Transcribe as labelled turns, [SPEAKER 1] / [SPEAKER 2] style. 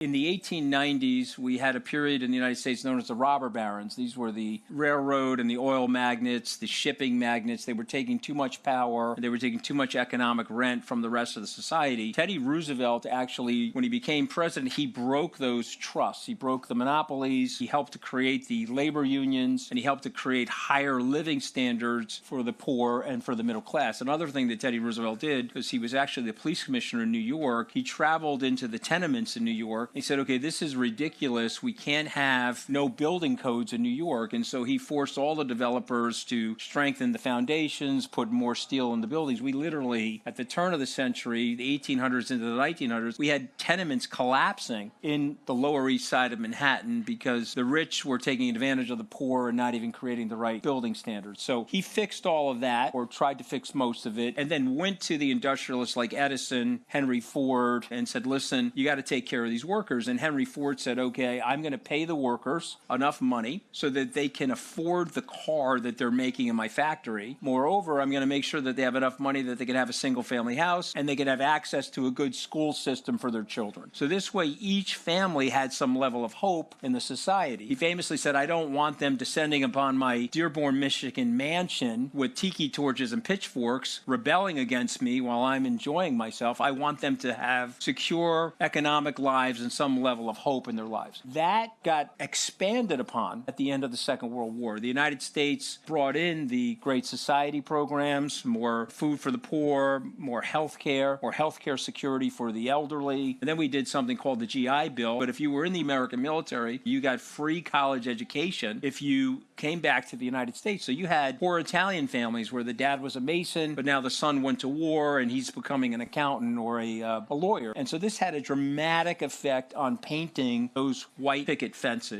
[SPEAKER 1] In the 1890s, we had a period in the United States known as the robber barons. These were the railroad and the oil magnates, the shipping magnates. They were taking too much power. They were taking too much economic rent from the rest of the society. Teddy Roosevelt actually, when he became president, he broke those trusts. He broke the monopolies. He helped to create the labor unions, and he helped to create higher living standards for the poor and for the middle class. Another thing that Teddy Roosevelt did, because he was actually the police commissioner in New York, he traveled into the tenements in New York. He said, okay, this is ridiculous. We can't have no building codes in New York. And so he forced all the developers to strengthen the foundations, put more steel in the buildings. We literally, at the turn of the century, the 1800s into the 1900s, we had tenements collapsing in the Lower East Side of Manhattan because the rich were taking advantage of the poor and not even creating the right building standards. So he fixed all of that, or tried to fix most of it, and then went to the industrialists like Edison, Henry Ford, and said, listen, you got to take care of these workers. And Henry Ford said, okay, I'm going to pay the workers enough money so that they can afford the car that they're making in my factory. Moreover, I'm going to make sure that they have enough money that they can have a single family house and they can have access to a good school system for their children. So this way, each family had some level of hope in the society. He famously said, I don't want them descending upon my Dearborn, Michigan mansion with tiki torches and pitchforks rebelling against me while I'm enjoying myself. I want them to have secure economic lives and some level of hope in their lives. That got expanded upon at the end of the Second World War. The United States brought in the Great Society programs, more food for the poor, more health care security for the elderly. And then we did something called the GI Bill. But if you were in the American military, you got free college education if you came back to the United States. So you had poor Italian families where the dad was a mason, but now the son went to war and he's becoming an accountant or a lawyer. And so this had a dramatic effect on painting those white picket fences.